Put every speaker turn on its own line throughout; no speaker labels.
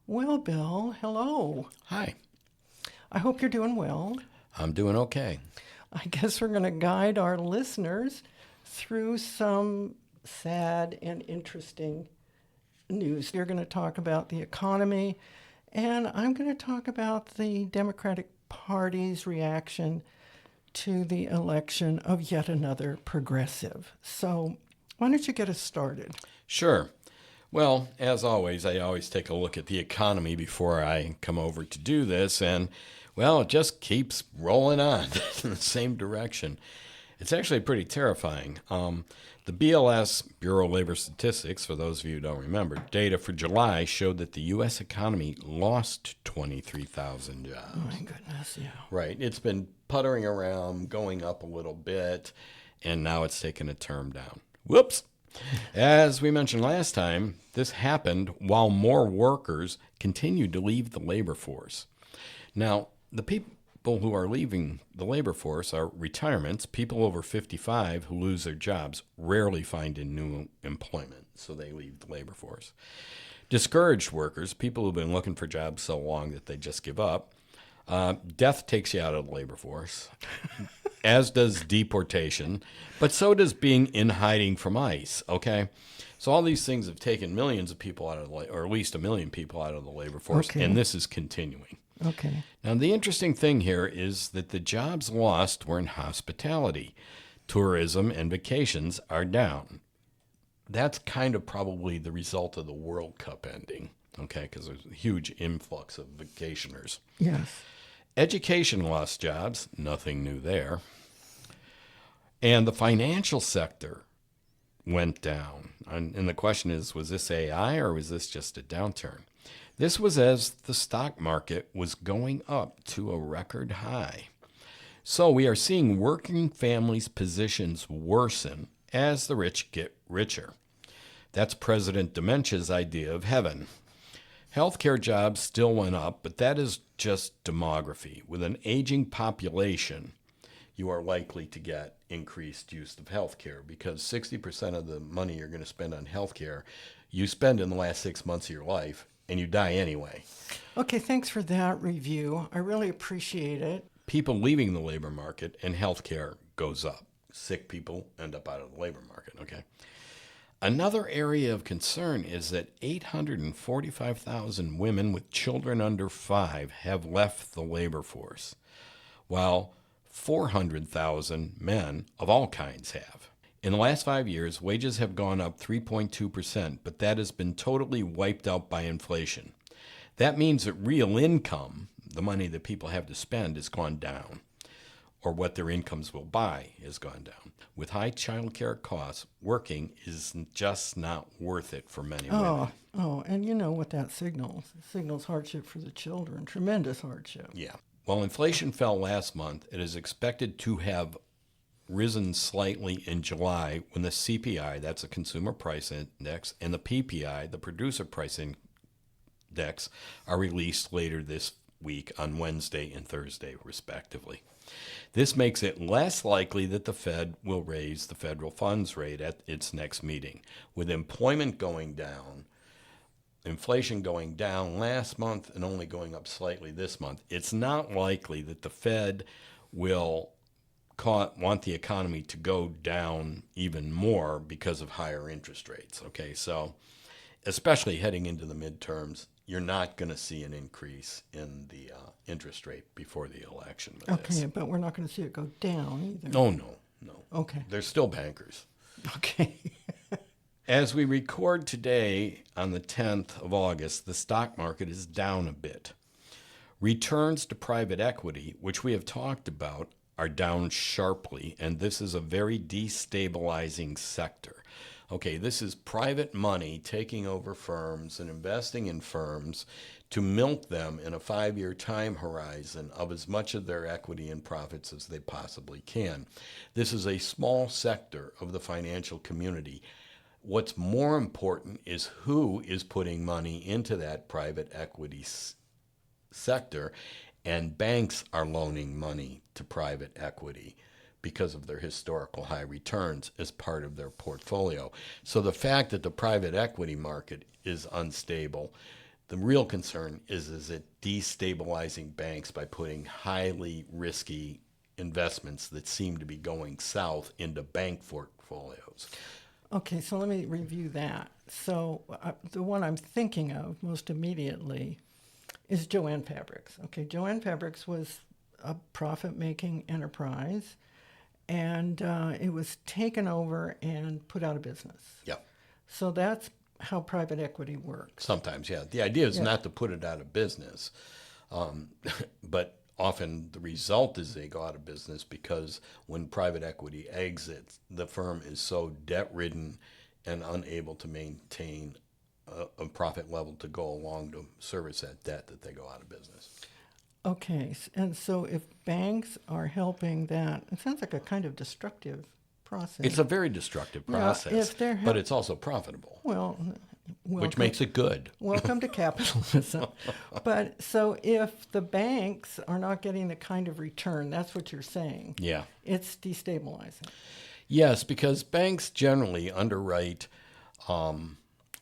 Well, Bill, hello.
Hi,
I hope you're doing well.
I'm doing okay.
I guess we're going to guide our listeners through some sad and interesting news. You're going to talk about the economy, and I'm going to talk about the Democratic Party's reaction to the election of yet another progressive. So, why don't you get us started?
Sure. Well, as always, I always take a look at the economy before I come over to do this, and, well, it just keeps rolling on in the same direction. It's actually pretty terrifying. The BLS, Bureau of Labor Statistics, for those of you who don't remember, data for July showed that the U.S. economy lost 23,000
Oh,
jobs.
my goodness, yeah.
Right. It's been puttering around, going up a little bit, and now it's taken a turn down. Whoops. As we mentioned last time, this happened while more workers continued to leave the labor force. Now, the people who are leaving the labor force are retirements, people over 55 who lose their jobs, rarely find a new employment, so they leave the labor force. Discouraged workers, people who've been looking for jobs so long that they just give up. Death takes you out of the labor force, as does deportation, but so does being in hiding from ICE, okay? So all these things have taken millions of people out of the or at least a million people out of the labor force,
Okay.
and this is continuing.
Okay.
Now, the interesting thing here is that the jobs lost were in hospitality. Tourism and vacations are down. That's kind of probably the result of the World Cup ending, okay, because there's a huge influx of vacationers.
Yes.
Education lost jobs, nothing new there. And the financial sector went down. And the question is, was this AI or was this just a downturn? This was as the stock market was going up to a record high. So we are seeing working families' positions worsen as the rich get richer. That's President Dementia's idea of heaven. Healthcare jobs still went up, but that is just demography. With an aging population, you are likely to get increased use of healthcare because 60% of the money you're going to spend on healthcare, you spend in the last 6 months of your life, and you die anyway.
Okay, thanks for that review. I really appreciate it.
People leaving the labor market and healthcare goes up. Sick people end up out of the labor market, okay? Another area of concern is that 845,000 women with children under 5 have left the labor force, while 400,000 men of all kinds have. In the last 5 years, wages have gone up 3.2%, but that has been totally wiped out by inflation. That means that real income, the money that people have to spend, has gone down, or what their incomes will buy has gone down. With high child care costs, working is just not worth it for many women.
And you know what that signals? It signals hardship for the children, tremendous hardship.
Yeah. While inflation fell last month, it is expected to have risen slightly in July when the CPI, that's the Consumer Price Index, and the PPI, the Producer Price Index, are released later this week on Wednesday and Thursday, respectively. This makes it less likely that the Fed will raise the federal funds rate at its next meeting. With employment going down, inflation going down last month and only going up slightly this month, it's not likely that the Fed will want the economy to go down even more because of higher interest rates. Okay, so especially heading into the midterms, you're not going to see an increase in the interest rate before the election with
Okay,
this.
but we're not going to see it go down either.
Oh, no, no.
Okay.
They're still bankers.
Okay.
As we record today on the 10th of August, the stock market is down a bit. Returns to private equity, which we have talked about, are down sharply, and this is a very destabilizing sector. Okay, this is private money taking over firms and investing in firms to milk them in a 5-year time horizon of as much of their equity and profits as they possibly can. This is a small sector of the financial community. What's more important is who is putting money into that private equity sector, and banks are loaning money to private equity because of their historical high returns as part of their portfolio. So the fact that the private equity market is unstable The real concern is it destabilizing banks by putting highly risky investments that seem to be going south into bank portfolios.
Okay, so let me review that. So the one I'm thinking of most immediately is Joann Fabrics. Okay, Joann Fabrics was a profit-making enterprise, and it was taken over and put out of business.
Yeah.
So that's how private equity works.
Sometimes, yeah. The idea is
Yeah.
not to put it out of business, but often the result is they go out of business because when private equity exits, the firm is so debt-ridden and unable to maintain a profit level to go along to service that debt that they go out of business.
Okay, and so if banks are helping that, it sounds like a kind of destructive process.
It's a very destructive process,
if they're
but it's also profitable,
well,
which makes it good.
welcome to capitalism. But so if the banks are not getting the kind of return, that's what you're saying.
Yeah.
It's destabilizing.
Yes, because banks generally underwrite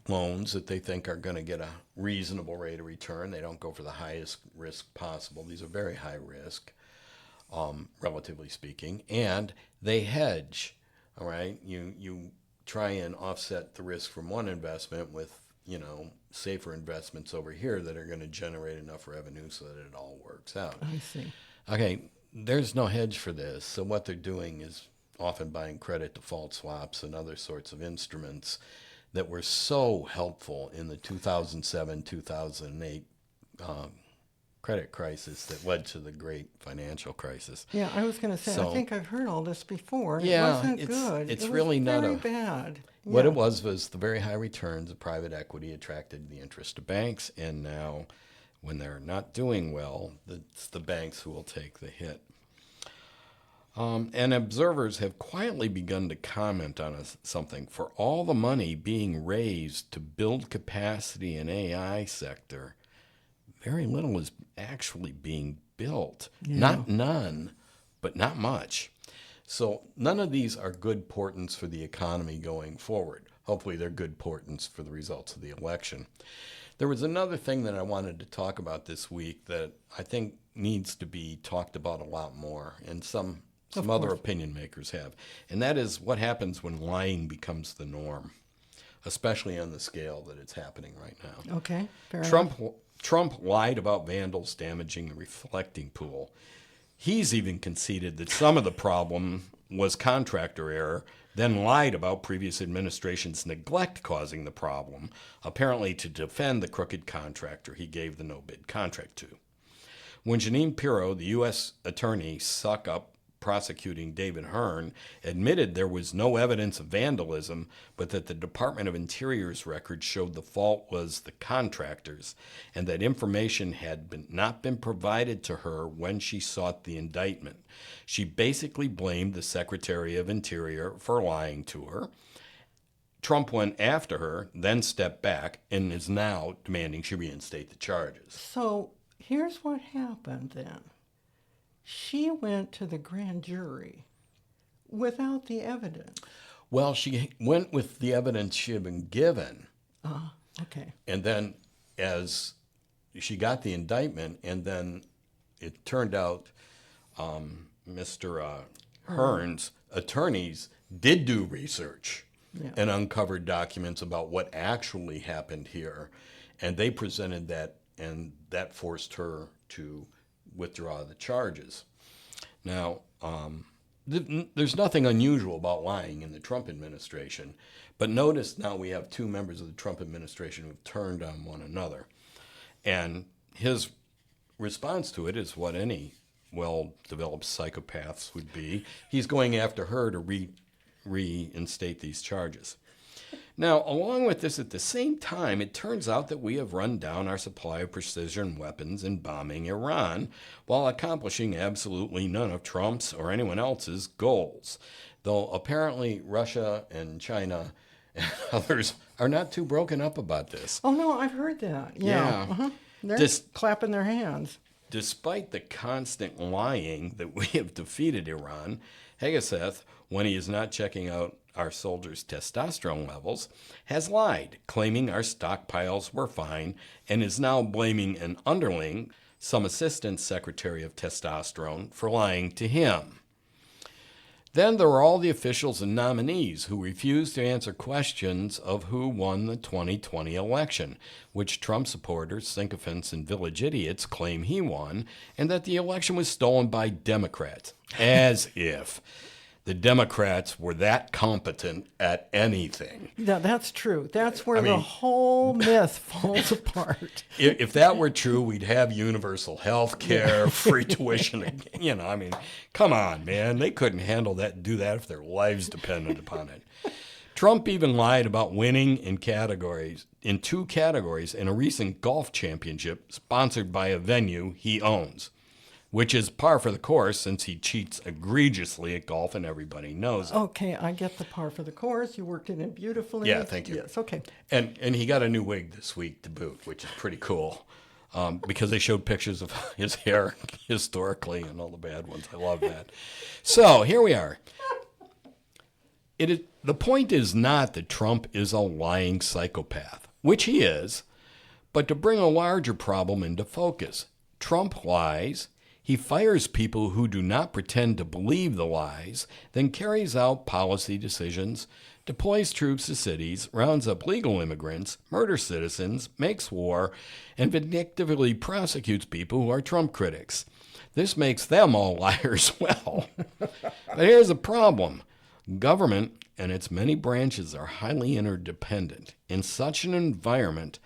loans that they think are going to get a reasonable rate of return. They don't go for the highest risk possible. These are very high risk, relatively speaking, and they hedge. All right, you try and offset the risk from one investment with safer investments over here that are going to generate enough revenue so that it all works out.
I see.
Okay, there's no hedge for this. So what they're doing is often buying credit default swaps and other sorts of instruments that were so helpful in the 2007-2008 credit crisis that led to the great financial crisis.
Yeah, I was going to say, I
So-
think I've heard all this before. And
Yeah,
it wasn't
it's-
good.
it's
It was
really not
very
a-
bad.
What
Yeah.
it was the very high returns of private equity attracted the interest of banks, and now when they're not doing well, it's the banks who will take the hit. And observers have quietly begun to comment on something. For all the money being raised to build capacity in AI sector, very little is actually being built.
Yeah.
Not none, but not much. So none of these are good portents for the economy going forward. Hopefully they're good portents for the results of the election. There was another thing that I wanted to talk about this week that I think needs to be talked about a lot more, and some other opinion makers have. And that is what happens when lying becomes the norm, especially on the scale that it's happening right now.
Okay, fair enough.
Trump lied about vandals damaging the reflecting pool. He's even conceded that some of the problem was contractor error, then lied about previous administration's neglect causing the problem, apparently to defend the crooked contractor he gave the no-bid contract to. When Jeanine Pirro, the U.S. attorney suck up prosecuting David Hearn, admitted there was no evidence of vandalism, but that the Department of Interior's records showed the fault was the contractors, and that information had not been provided to her when she sought the indictment. She basically blamed the Secretary of Interior for lying to her. Trump went after her, then stepped back, and is now demanding she reinstate the charges.
So here's what happened then. She went to the grand jury without the evidence.
Well, she went with the evidence she had been given.
Okay.
And then as she got the indictment, and then it turned out Mr. Hearn's attorneys did do research and uncovered documents about what actually happened here. And they presented that, and that forced her to withdraw the charges. Now, there's nothing unusual about lying in the Trump administration, but notice now we have two members of the Trump administration who've turned on one another. And his response to it is what any well-developed psychopaths would be. He's going after her to reinstate these charges. Now, along with this, at the same time, it turns out that we have run down our supply of precision weapons in bombing Iran while accomplishing absolutely none of Trump's or anyone else's goals. Though apparently Russia and China and others are not too broken up about this.
Oh, no, I've heard that. Yeah.
Yeah.
They're clapping their hands.
Despite the constant lying that we have defeated Iran, Hegeseth, when he is not checking out our soldiers' testosterone levels, has lied, claiming our stockpiles were fine, and is now blaming an underling, some assistant secretary of testosterone, for lying to him. Then there were all the officials and nominees who refused to answer questions of who won the 2020 election, which Trump supporters, sycophants, and village idiots claim he won, and that the election was stolen by Democrats. As if the Democrats were that competent at anything.
Yeah, that's true. That's where the whole myth falls apart.
If that were true, we'd have universal health care, free tuition. Come on, man. They couldn't handle that and do that if their lives depended upon it. Trump even lied about winning in two categories in a recent golf championship sponsored by a venue he owns, which is par for the course since he cheats egregiously at golf and everybody knows it.
Okay, I get the par for the course. You worked it in beautifully.
Yeah, thank you.
Yes, okay.
And he got a new wig this week to boot, which is pretty cool, because they showed pictures of his hair historically and all the bad ones. I love that. So here we are. The point is not that Trump is a lying psychopath, which he is, but to bring a larger problem into focus. Trump lies. He fires people who do not pretend to believe the lies, then carries out policy decisions, deploys troops to cities, rounds up legal immigrants, murders citizens, makes war, and vindictively prosecutes people who are Trump critics. This makes them all liars well. But here's the problem. Government and its many branches are highly interdependent. In such an environment,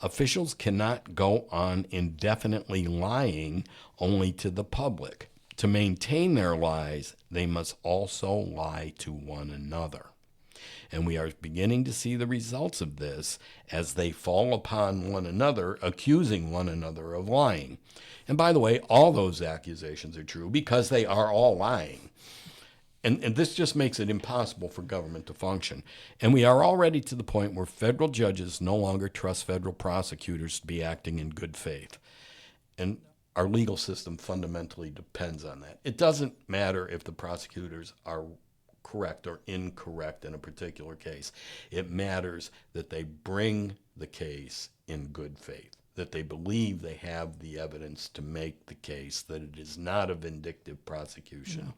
officials cannot go on indefinitely lying only to the public. To maintain their lies, they must also lie to one another. And we are beginning to see the results of this as they fall upon one another, accusing one another of lying. And by the way, all those accusations are true because they are all lying. And this just makes it impossible for government to function. And we are already to the point where federal judges no longer trust federal prosecutors to be acting in good faith. And our legal system fundamentally depends on that. It doesn't matter if the prosecutors are correct or incorrect in a particular case. It matters that they bring the case in good faith, that they believe they have the evidence to make the case, that it is not a vindictive prosecution. No.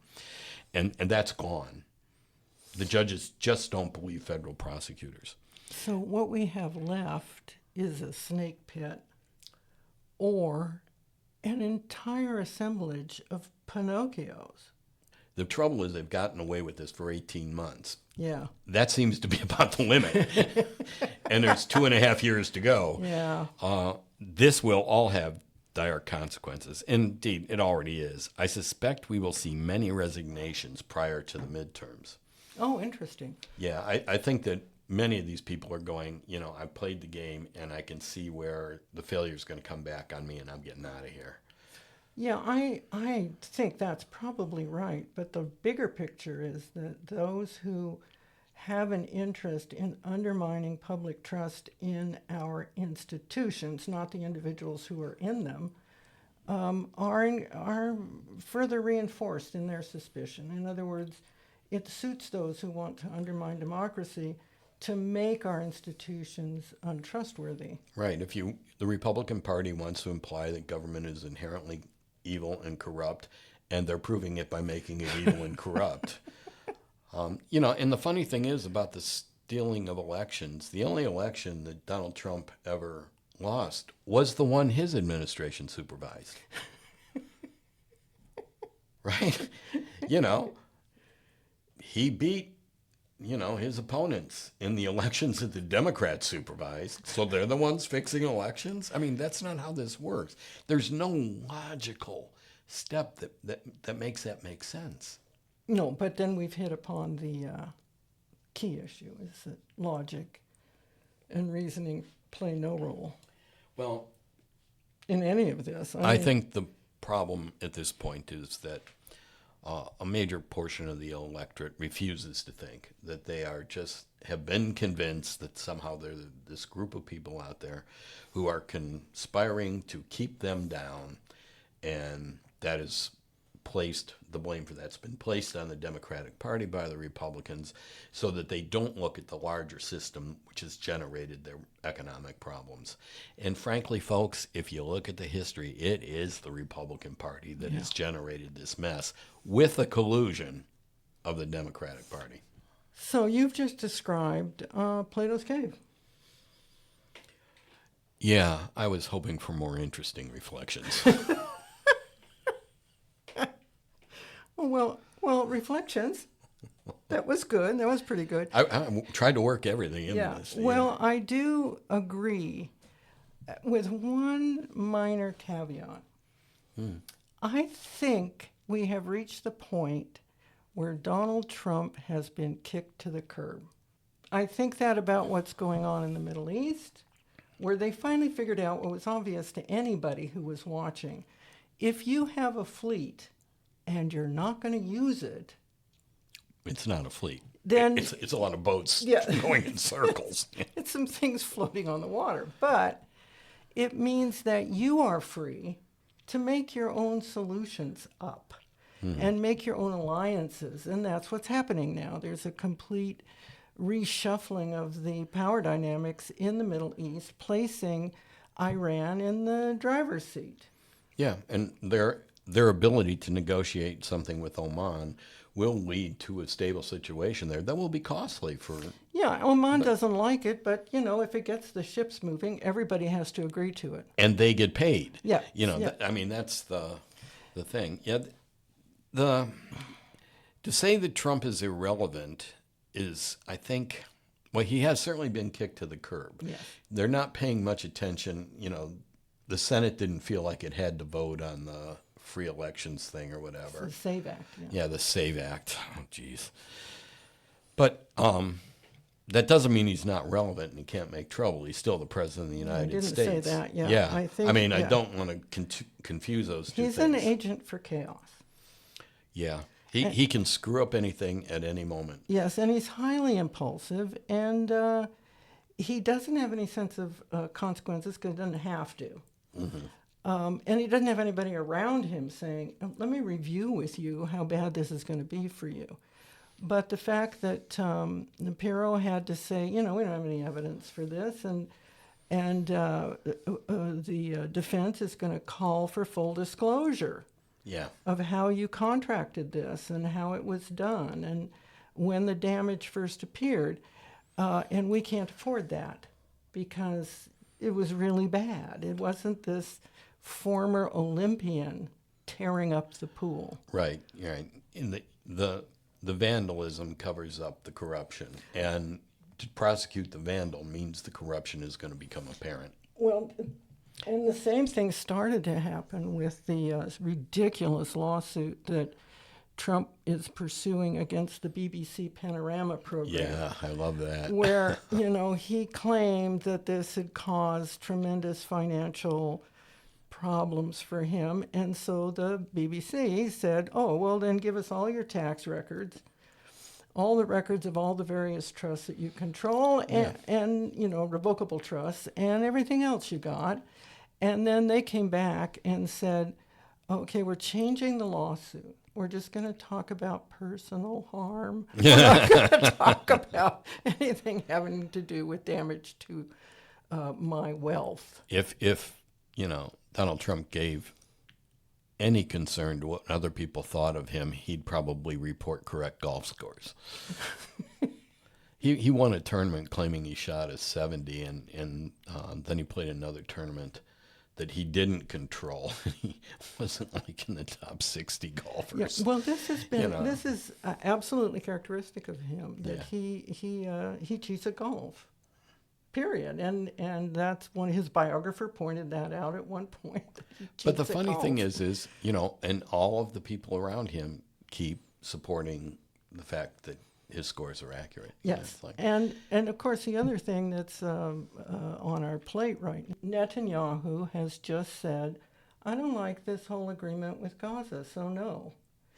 And that's gone. The judges just don't believe federal prosecutors.
So what we have left is a snake pit or an entire assemblage of Pinocchios.
The trouble is they've gotten away with this for 18 months.
Yeah.
That seems to be about the limit. And there's 2.5 years to go.
Yeah.
This will all have dire consequences. Indeed, it already is. I suspect we will see many resignations prior to the midterms.
Oh, interesting.
Yeah, I think that many of these people are going, I played the game and I can see where the failure is going to come back on me and I'm getting out of here.
Yeah, I think that's probably right. But the bigger picture is that those who have an interest in undermining public trust in our institutions, not the individuals who are in them, are further reinforced in their suspicion. In other words, it suits those who want to undermine democracy to make our institutions untrustworthy.
Right. The Republican Party wants to imply that government is inherently evil and corrupt, and they're proving it by making it evil and corrupt. And the funny thing is about the stealing of elections, the only election that Donald Trump ever lost was the one his administration supervised. Right? He beat, his opponents in the elections that the Democrats supervised. So they're the ones fixing elections? I mean, that's not how this works. There's no logical step that makes that make sense.
No, but then we've hit upon the key issue, is that logic and reasoning play no role.
Well,
in any of this.
I think the problem at this point is that a major portion of the electorate refuses to think that they have been convinced that somehow there's this group of people out there who are conspiring to keep them down, and that is the blame for that's been placed on the Democratic Party by the Republicans so that they don't look at the larger system which has generated their economic problems. And frankly, folks, if you look at the history, it is the Republican Party that has generated this mess with the collusion of the Democratic Party.
So you've just described Plato's Cave.
Yeah, I was hoping for more interesting reflections.
Well, reflections. That was good. That was pretty good.
I tried to work everything into this.
Well, I do agree with one minor caveat. I think we have reached the point where Donald Trump has been kicked to the curb. I think that about what's going on in the Middle East, where they finally figured out what was obvious to anybody who was watching. If you have a fleet and you're not going to use it,
it's not a fleet.
Then
it's a lot of boats going in circles.
It's some things floating on the water. But it means that you are free to make your own solutions up and make your own alliances. And that's what's happening now. There's a complete reshuffling of the power dynamics in the Middle East, placing Iran in the driver's seat.
Yeah, and their ability to negotiate something with Oman will lead to a stable situation there that will be costly for...
Yeah, Oman doesn't like it, but, if it gets the ships moving, everybody has to agree to it.
And they get paid.
Yeah.
That's the thing. Yeah, to say that Trump is irrelevant is, I think... Well, he has certainly been kicked to the curb.
Yes.
They're not paying much attention. The Senate didn't feel like it had to vote on the free elections thing or whatever.
The SAVE Act.
Yeah, the SAVE Act. Oh, geez. But that doesn't mean he's not relevant and he can't make trouble. He's still the president of the United States.
I didn't say that, yeah.
I don't want to confuse those two things.
He's an agent for chaos.
Yeah. He can screw up anything at any moment.
Yes, and he's highly impulsive, and he doesn't have any sense of consequences because he doesn't have to. And he doesn't have anybody around him saying, let me review with you how bad this is going to be for you. But the fact that Pirro had to say, we don't have any evidence for this, and the defense is going to call for full disclosure of how you contracted this and how it was done and when the damage first appeared. And we can't afford that because it was really bad. It wasn't this former Olympian tearing up the pool.
Right. In the vandalism covers up the corruption, and to prosecute the vandal means the corruption is going to become apparent.
Well, and the same thing started to happen with the ridiculous lawsuit that Trump is pursuing against the BBC Panorama program.
Yeah, I love that.
Where, he claimed that this had caused tremendous financial problems for him. And so the BBC said, oh, well, then give us all your tax records, all the records of all the various trusts that you control, and revocable trusts, and everything else you got. And then they came back and said, okay, we're changing the lawsuit. We're just going to talk about personal harm. We're not going to talk about anything having to do with damage to my wealth.
If Donald Trump gave any concern to what other people thought of him, he'd probably report correct golf scores. He won a tournament claiming he shot a 70, and then he played another tournament that he didn't control. He wasn't like in the top 60 golfers.
Yeah, well, this has been this is absolutely characteristic of him that he cheats at golf. Period. And that's when his biographer pointed that out at one point.
But the funny thing is and all of the people around him keep supporting the fact that his scores are accurate.
Yes. And of course, the other thing that's on our plate right now, Netanyahu has just said, I don't like this whole agreement with Gaza, so no.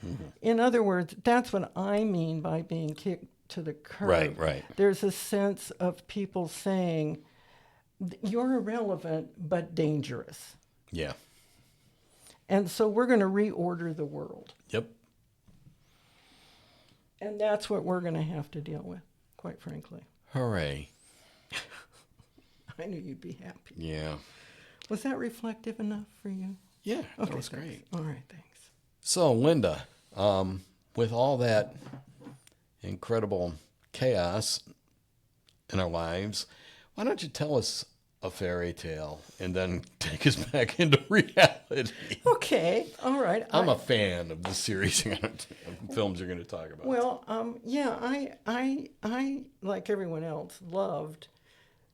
Mm-hmm. In other words, that's what I mean by being kicked to the curb.
Right.
There's a sense of people saying, you're irrelevant but dangerous.
Yeah.
And so we're going to reorder the world.
Yep.
And that's what we're going to have to deal with, quite frankly.
Hooray.
I knew you'd be happy.
Yeah.
Was that reflective enough for you?
Yeah, that
Okay,
was
thanks.
great.
All right, thanks.
So, Linda, with all that incredible chaos in our lives, why don't you tell us a fairy tale and then take us back into reality?
Okay, all right.
I'm a fan of the series of films you're going to talk about.
Well, yeah, I like everyone else loved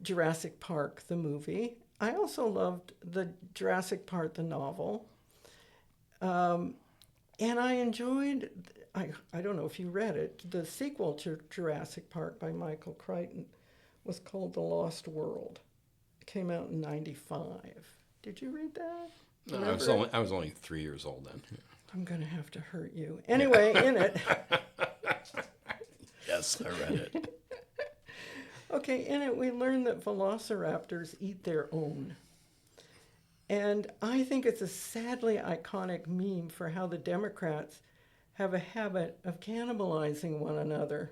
Jurassic Park the movie. I also loved the Jurassic Park the novel, and I enjoyed. I don't know if you read it. The sequel to Jurassic Park by Michael Crichton was called The Lost World. It came out in '95. Did you read that?
No, I was only 3 years old then.
I'm going to have to hurt you. Anyway, in it.
Yes, I read it.
Okay, in it we learn that velociraptors eat their own. And I think it's a sadly iconic meme for how the Democrats have a habit of cannibalizing one another.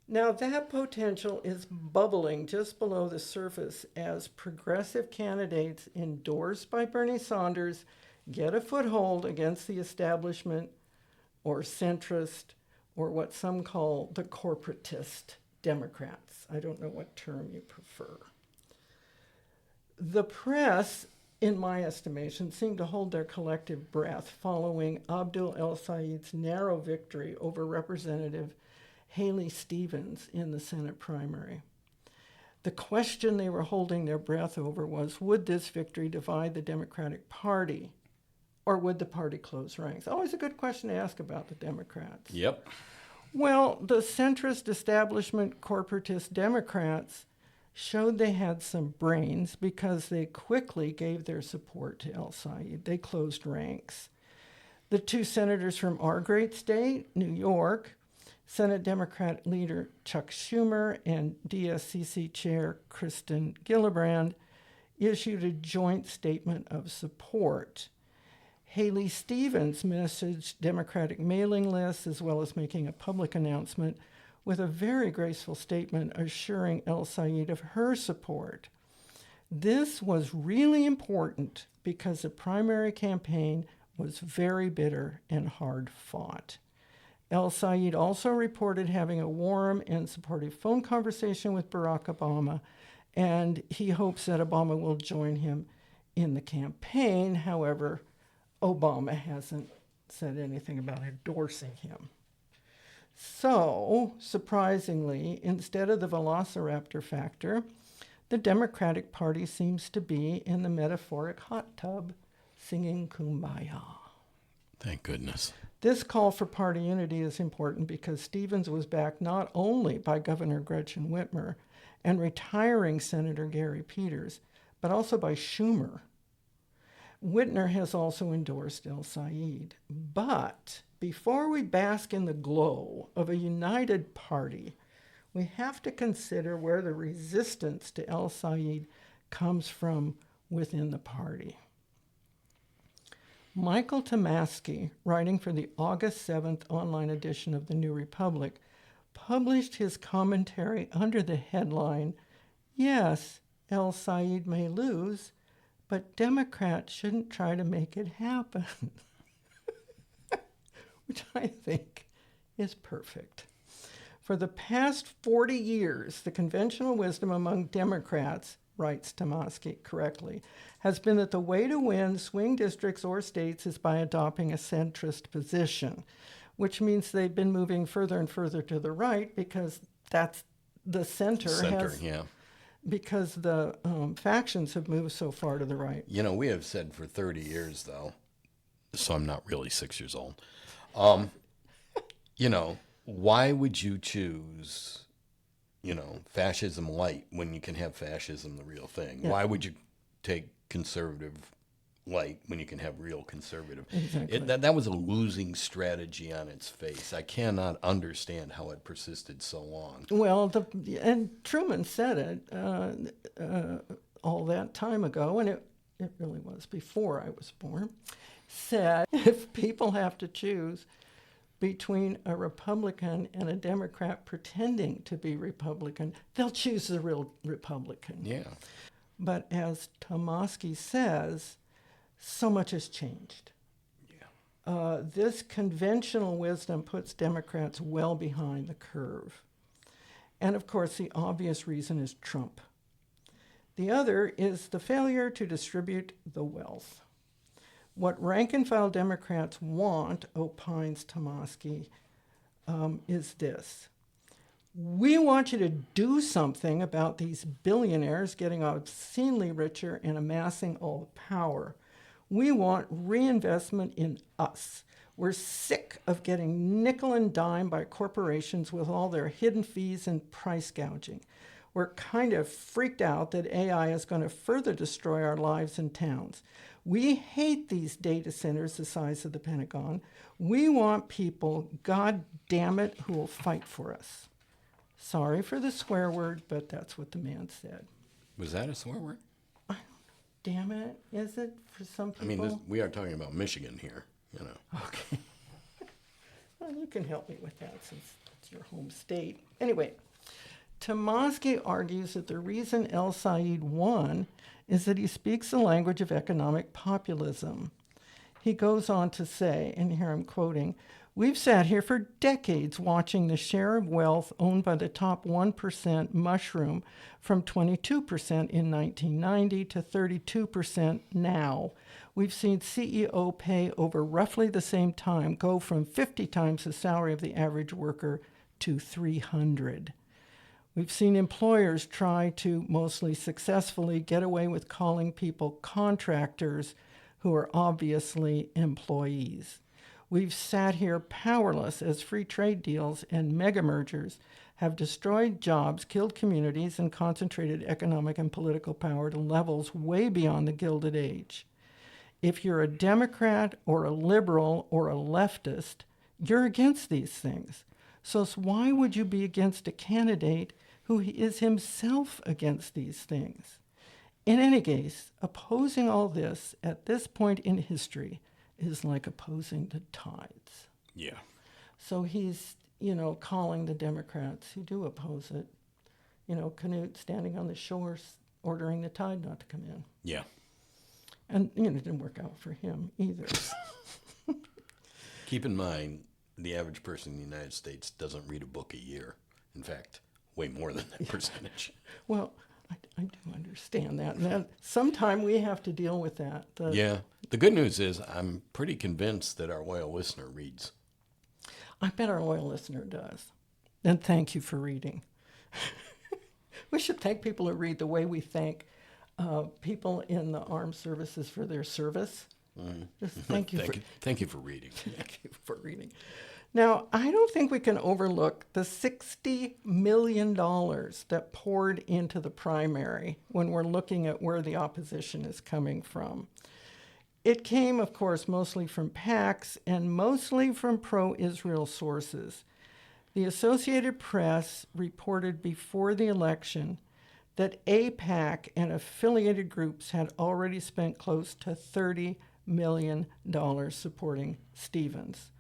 Now, that potential is bubbling just below the surface as progressive candidates endorsed by Bernie Sanders get a foothold against the establishment or centrist or what some call the corporatist Democrats. I don't know what term you prefer. The press, in my estimation, seemed to hold their collective breath following Abdul El Sayed's narrow victory over Representative Haley Stevens in the Senate primary. The question they were holding their breath over was, would this victory divide the Democratic Party, or would the party close ranks? Always a good question to ask about the Democrats.
Yep.
Well, the centrist establishment corporatist Democrats showed they had some brains because they quickly gave their support to El Sayed. They closed ranks. The two senators from our great state, New York, Senate Democrat leader Chuck Schumer and DSCC chair Kristen Gillibrand, issued a joint statement of support. Haley Stevens messaged Democratic mailing lists as well as making a public announcement with a very graceful statement assuring El Sayed of her support. This was really important because the primary campaign was very bitter and hard fought. El Sayed also reported having a warm and supportive phone conversation with Barack Obama, and he hopes that Obama will join him in the campaign. However, Obama hasn't said anything about endorsing him. So, surprisingly, instead of the Velociraptor factor, the Democratic Party seems to be in the metaphoric hot tub singing Kumbaya.
Thank goodness.
This call for party unity is important because Stevens was backed not only by Governor Gretchen Whitmer and retiring Senator Gary Peters, but also by Schumer. Whitmer has also endorsed El Sayed. But before we bask in the glow of a united party, we have to consider where the resistance to El Sayed comes from within the party. Michael Tomasky, writing for the August 7th online edition of the New Republic, published his commentary under the headline, "Yes, El Sayed may lose, but Democrats shouldn't try to make it happen," which I think is perfect. For the past 40 years, the conventional wisdom among Democrats, writes Tomasky correctly, has been that the way to win swing districts or states is by adopting a centrist position, which means they've been moving further and further to the right because that's the center
Yeah.
because the factions have moved so far to the right.
You know, we have said for 30 years, though, so I'm not really 6 years old, you know, why would you choose, you know, fascism light when you can have fascism the real thing? Yeah. Why would you take conservative light when you can have real conservative?
Exactly.
That was a losing strategy on its face. I cannot understand how it persisted so long.
Well, and Truman said it all that time ago, and it really was before I was born, said if people have to choose between a Republican and a Democrat pretending to be Republican, they'll choose the real Republican.
Yeah.
But as Tomasky says, so much has changed. This conventional wisdom puts Democrats well behind the curve. And of course, the obvious reason is Trump. The other is the failure to distribute the wealth. What rank and file Democrats want, opines Tomasky, is this. We want you to do something about these billionaires getting obscenely richer and amassing all the power. We want reinvestment in us. We're sick of getting nickel and dime by corporations with all their hidden fees and price gouging. We're kind of freaked out that AI is going to further destroy our lives and towns. We hate these data centers the size of the Pentagon. We want people, God damn it, who will fight for us. Sorry for the swear word, but that's what the man said.
Was that a swear word?
Damn it, is it for some people?
I mean, we are talking about Michigan here, you know.
Okay. Well, you can help me with that since it's your home state. Anyway, Tomasky argues that the reason El Said won is that he speaks the language of economic populism. He goes on to say, and here I'm quoting, "We've sat here for decades watching the share of wealth owned by the top 1% mushroom from 22% in 1990 to 32% now. We've seen CEO pay over roughly the same time go from 50 times the salary of the average worker to 300. We've seen employers try to, mostly successfully, get away with calling people contractors who are obviously employees. We've sat here powerless as free trade deals and mega mergers have destroyed jobs, killed communities, and concentrated economic and political power to levels way beyond the Gilded Age. If you're a Democrat or a liberal or a leftist, you're against these things. So why would you be against a candidate who is himself against these things? In any case, opposing all this at this point in history is like opposing the tides."
Yeah.
So he's, calling the Democrats who do oppose it, Canute standing on the shore ordering the tide not to come in.
Yeah.
And, it didn't work out for him either.
Keep in mind, the average person in the United States doesn't read a book a year. In fact, way more than that percentage.
Well, I do understand that. And then sometime we have to deal with that.
Yeah. The good news is I'm pretty convinced that our loyal listener reads.
I bet our loyal listener does. And thank you for reading. We should thank people who read the way we thank people in the armed services for their service. Just thank you
Thank you for reading.
Thank you for reading. Now, I don't think we can overlook the $60 million that poured into the primary when we're looking at where the opposition is coming from. It came, of course, mostly from PACs and mostly from pro-Israel sources. The Associated Press reported before the election that AIPAC and affiliated groups had already spent close to $30 million supporting Stevens,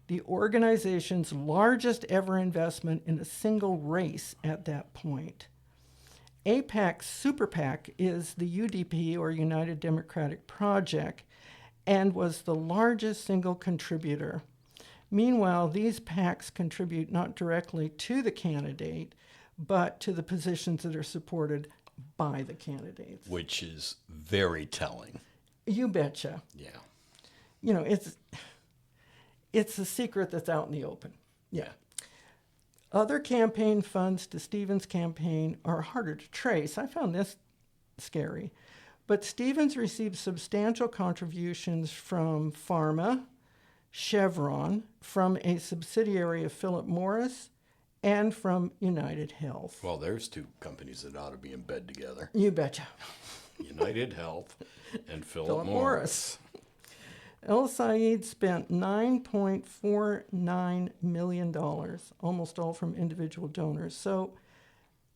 the organization's largest ever investment in a single race at that point. AIPAC's Super PAC is the UDP, or United Democratic Project, and was the largest single contributor. Meanwhile, these PACs contribute not directly to the candidate, but to the positions that are supported by the candidates.
Which is very telling.
You betcha.
Yeah.
It's a secret that's out in the open. Yeah. Other campaign funds to Stevens' campaign are harder to trace. I found this scary. But Stevens received substantial contributions from Pharma, Chevron, from a subsidiary of Philip Morris, and from United Health.
Well, there's two companies that ought to be in bed together.
You betcha.
United Health and Philip
Morris. El Said spent $9.49 million, almost all from individual donors. So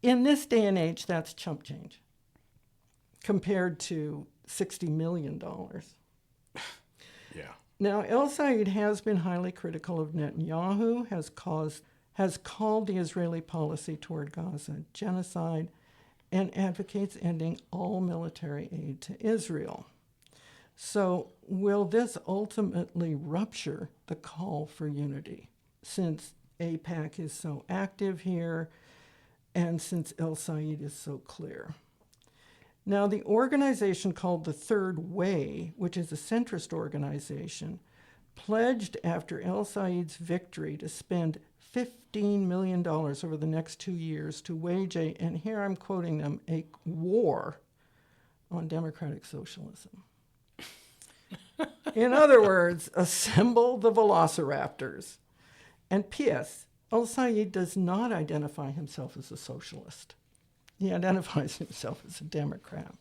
in this day and age, that's chump change compared to $60 million.
Yeah.
Now, El Sayed has been highly critical of Netanyahu, has called the Israeli policy toward Gaza genocide, and advocates ending all military aid to Israel. So, will this ultimately rupture the call for unity, since AIPAC is so active here and since El Sayed is so clear? Now, the organization called the Third Way, which is a centrist organization, pledged after El Sayed's victory to spend $15 million over the next 2 years to wage and here I'm quoting them, a war on democratic socialism. In other words, assemble the Velociraptors. And P.S., El Sayed does not identify himself as a socialist. He identifies himself as a Democrat.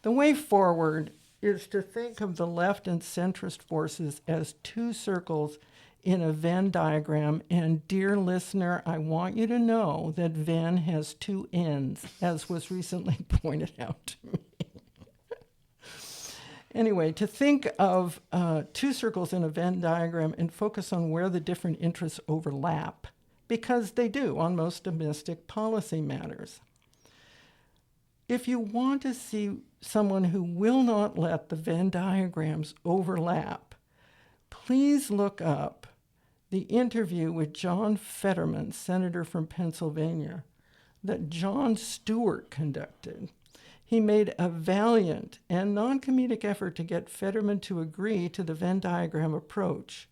The way forward is to think of the left and centrist forces as two circles in a Venn diagram. And dear listener, I want you to know that Venn has two ends, as was recently pointed out to me. Anyway, to think of two circles in a Venn diagram and focus on where the different interests overlap, because they do on most domestic policy matters. If you want to see someone who will not let the Venn diagrams overlap, please look up the interview with John Fetterman, senator from Pennsylvania, that Jon Stewart conducted. He made a valiant and non-comedic effort to get Fetterman to agree to the Venn diagram approach.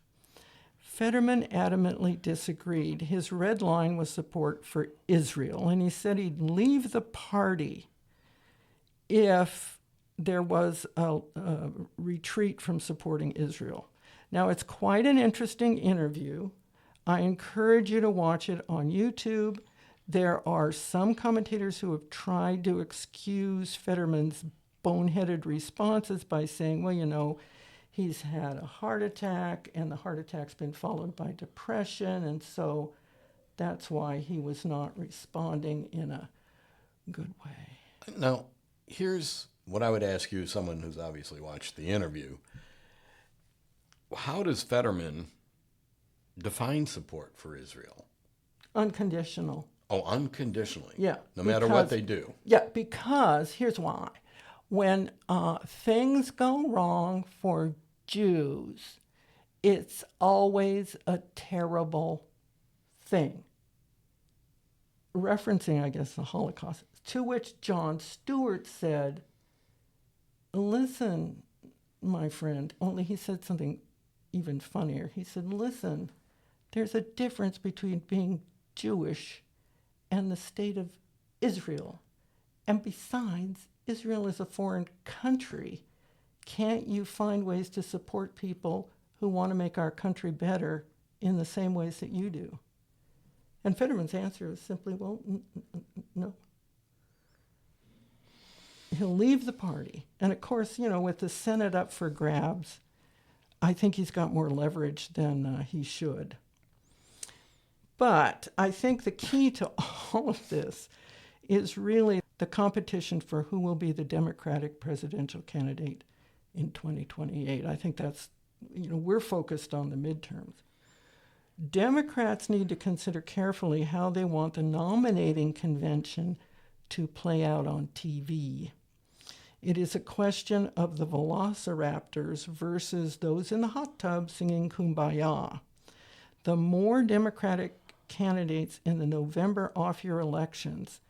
Fetterman adamantly disagreed. His red line was support for Israel, and he said he'd leave the party if there was a retreat from supporting Israel. Now, it's quite an interesting interview. I encourage you to watch it on YouTube. There are some commentators who have tried to excuse Fetterman's boneheaded responses by saying, well, you know, he's had a heart attack, and the heart attack's been followed by depression, and so that's why he was not responding in a good way.
Now, here's what I would ask you, someone who's obviously watched the interview. How does Fetterman define support for Israel?
Unconditional.
Oh, unconditionally.
Yeah.
No matter what they do.
Yeah, because here's why. When things go wrong for Jews, it's always a terrible thing. Referencing, I guess, the Holocaust, to which Jon Stewart said, listen, my friend, only he said something even funnier. He said, listen, there's a difference between being Jewish and the state of Israel. And besides, Israel is a foreign country. Can't you find ways to support people who want to make our country better in the same ways that you do? And Fetterman's answer is simply, well, no. He'll leave the party. And of course, you know, with the Senate up for grabs, I think he's got more leverage than he should. But I think the key to all of this is really the competition for who will be the Democratic presidential candidate in 2028. I think that's, you know, we're focused on the midterms. Democrats need to consider carefully how they want the nominating convention to play out on TV. It is a question of the Velociraptors versus those in the hot tub singing Kumbaya. The more Democratic candidates in the November off-year elections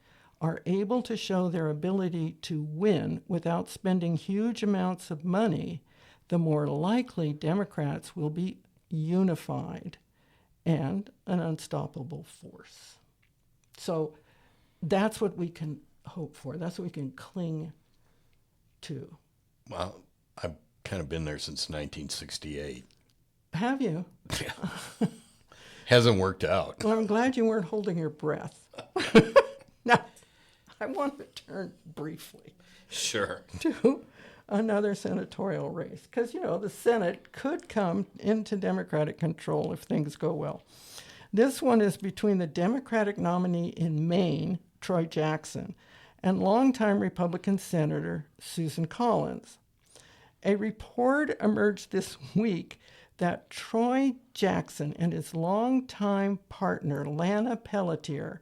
are able to show their ability to win without spending huge amounts of money, the more likely Democrats will be unified and an unstoppable force. So that's what we can hope for. That's what we can cling to.
Well, I've kind of been there since 1968.
Have you?
Hasn't worked out.
Well, I'm glad you weren't holding your breath. Now, I want to turn briefly
Sure.
to another senatorial race, because, you know, the Senate could come into Democratic control if things go well. This one is between the Democratic nominee in Maine, Troy Jackson, and longtime Republican Senator Susan Collins. A report emerged this week that Troy Jackson and his longtime partner, Lana Pelletier,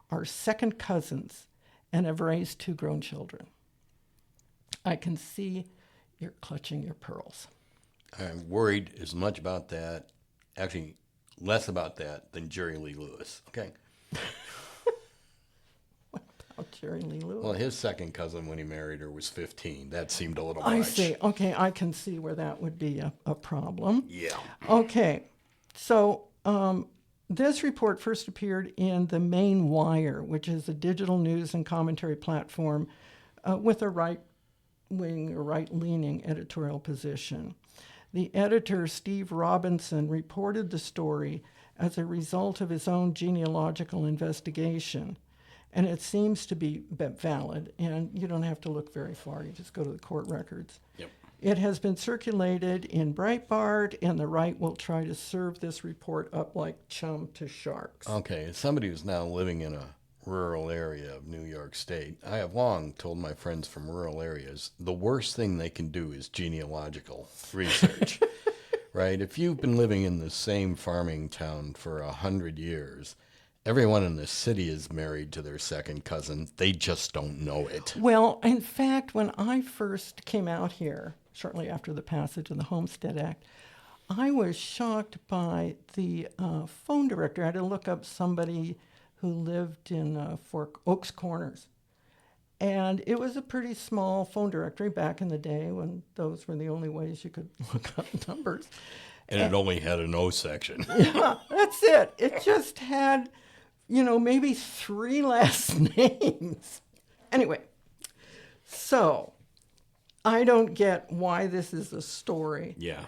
are second cousins and have raised 2 grown children. I can see you're clutching your pearls.
I'm worried as much about that, actually less about that than Jerry Lee Lewis. Okay.
Oh, Jerry Lee Lewis.
Well, his second cousin when he married her was 15. That seemed a little much.
I see. Okay, I can see where that would be a problem.
Yeah.
Okay, so this report first appeared in the Maine Wire, which is a digital news and commentary platform with a right-wing or right-leaning editorial position. The editor, Steve Robinson, reported the story as a result of his own genealogical investigation. And it seems to be valid, and you don't have to look very far. You just go to the court records.
Yep.
It has been circulated in Breitbart, and the right will try to serve this report up like chum to sharks.
Okay, as somebody who's now living in a rural area of New York State, I have long told my friends from rural areas the worst thing they can do is genealogical research. Right? If you've been living in the same farming town for 100 years, everyone in the city is married to their second cousin. They just don't know it.
Well, in fact, when I first came out here, shortly after the passage of the Homestead Act, I was shocked by the phone director. I had to look up somebody who lived in Fork Oaks Corners. And it was a pretty small phone directory back in the day when those were the only ways you could look up numbers.
And it only had an O section.
Yeah, that's it. It just had, maybe 3 last names. Anyway, so I don't get why this is a story.
Yeah.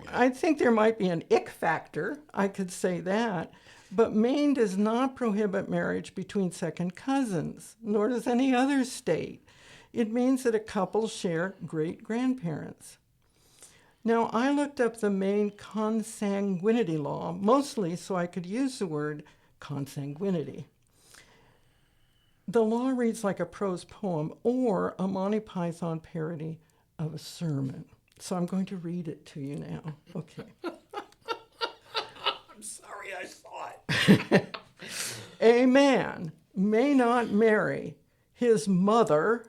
I think there might be an ick factor. I could say that. But Maine does not prohibit marriage between second cousins, nor does any other state. It means that a couple share great-grandparents. Now, I looked up the Maine consanguinity law, mostly so I could use the word consanguinity. The law reads like a prose poem or a Monty Python parody of a sermon. So I'm going to read it to you now. Okay.
I'm sorry I saw it.
A man may not marry his mother,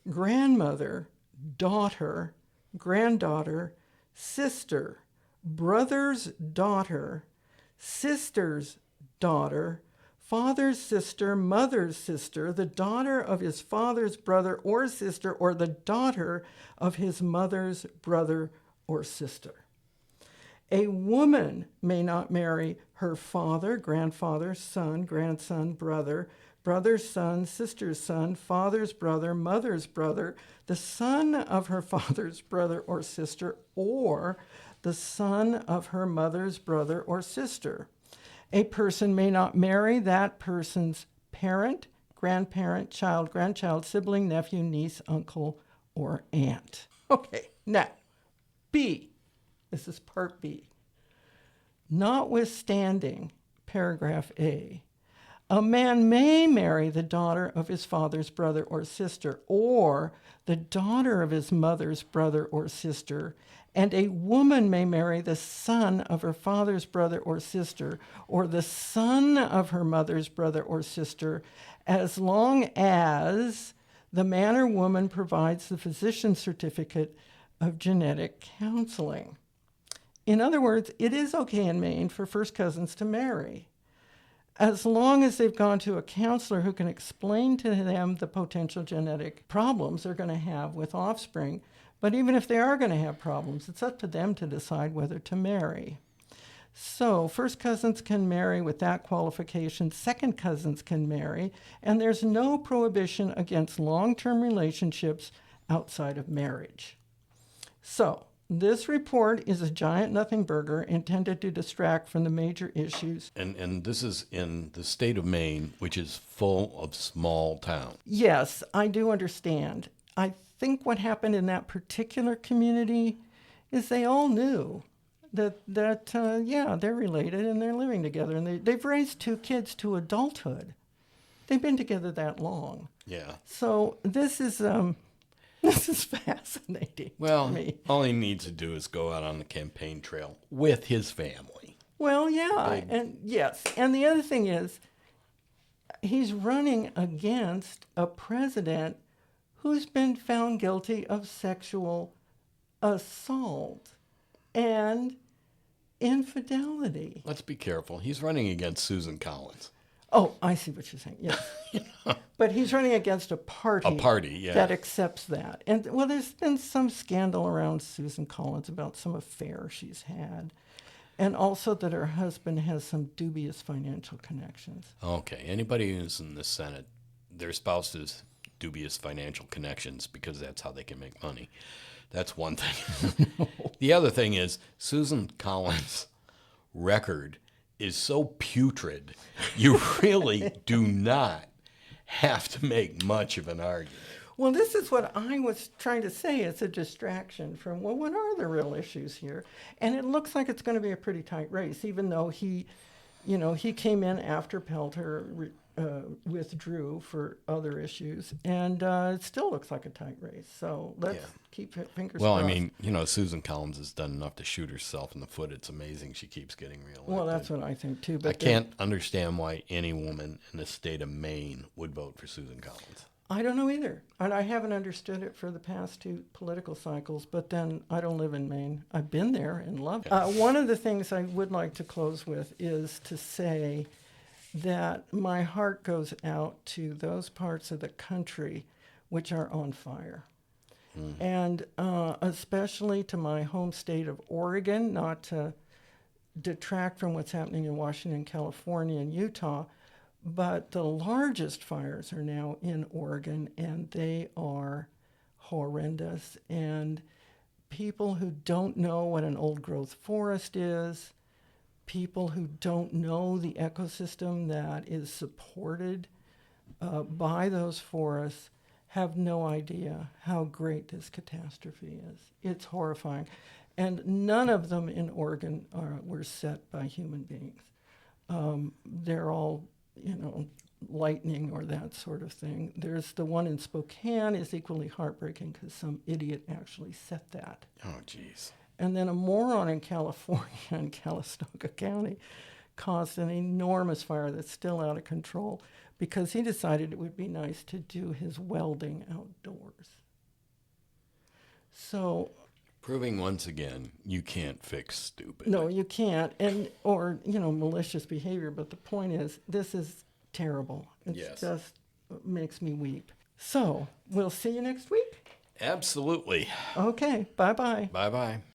grandmother, daughter, granddaughter, sister, brother's daughter, sister's daughter, father's sister, mother's sister, the daughter of his father's brother or sister, or the daughter of his mother's brother or sister. A woman may not marry her father, grandfather, son, grandson, brother, brother's son, sister's son, father's brother, mother's brother, the son of her father's brother or sister, or the son of her mother's brother or sister. A person may not marry that person's parent, grandparent, child, grandchild, sibling, nephew, niece, uncle, or aunt. Okay, now, B. This is part B. Notwithstanding paragraph A, a man may marry the daughter of his father's brother or sister, or the daughter of his mother's brother or sister, and a woman may marry the son of her father's brother or sister, or the son of her mother's brother or sister, as long as the man or woman provides the physician's certificate of genetic counseling. In other words, it is okay in Maine for first cousins to marry, as long as they've gone to a counselor who can explain to them the potential genetic problems they're going to have with offspring. But even if they are going to have problems, it's up to them to decide whether to marry. So first cousins can marry with that qualification, second cousins can marry, and there's no prohibition against long-term relationships outside of marriage. So this report is a giant nothing burger intended to distract from the major issues.
And this is in the state of Maine, which is full of small towns.
Yes, I do understand. I think what happened in that particular community is they all knew that they're related and they're living together, and they've raised 2 kids to adulthood. They've been together that long.
Yeah.
So this is fascinating
Well,
to me.
all he needs to do is go out on the campaign trail with his family.
Well, yeah,
Big.
and yes. And the other thing is, he's running against a president who's been found guilty of sexual assault and infidelity.
Let's be careful. He's running against Susan Collins.
Oh, I see what you're saying. Yes. But he's running against a party
Yeah.
that accepts that. And well, there's been some scandal around Susan Collins about some affair she's had. And also that her husband has some dubious financial connections.
Okay. Anybody who's in the Senate, their spouses dubious financial connections because that's how they can make money. That's one thing. The other thing is Susan Collins' record is so putrid, you really do not have to make much of an argument.
Well, this is what I was trying to say. It's a distraction from, well, what are the real issues here? And it looks like it's going to be a pretty tight race, even though he came in after Pelter withdrew for other issues. And it still looks like a tight race. So let's keep fingers
Well,
crossed.
I mean, Susan Collins has done enough to shoot herself in the foot. It's amazing she keeps getting reelected.
Well, that's what I think, too. But
I can't understand why any woman in the state of Maine would vote for Susan Collins.
I don't know either. And I haven't understood it for the past 2 political cycles, but then I don't live in Maine. I've been there and loved it. One of the things I would like to close with is to say that my heart goes out to those parts of the country which are on fire. And especially to my home state of Oregon, not to detract from what's happening in Washington, California, and Utah, but the largest fires are now in Oregon, and they are horrendous. And people who don't know what an old-growth forest is, people who don't know the ecosystem that is supported by those forests, have no idea how great this catastrophe is. It's horrifying. And none of them in Oregon were set by human beings. They're all lightning or that sort of thing. There's the one in Spokane is equally heartbreaking because some idiot actually set that.
Oh, geez.
And then a moron in California in Calistoga County caused an enormous fire that's still out of control because he decided it would be nice to do his welding outdoors. So
Proving once again, you can't fix stupid.
no, you can't, or malicious behavior. But the point is, this is terrible. It just makes me weep. So we'll see you next week.
Absolutely.
Okay. Bye-bye.
Bye-bye.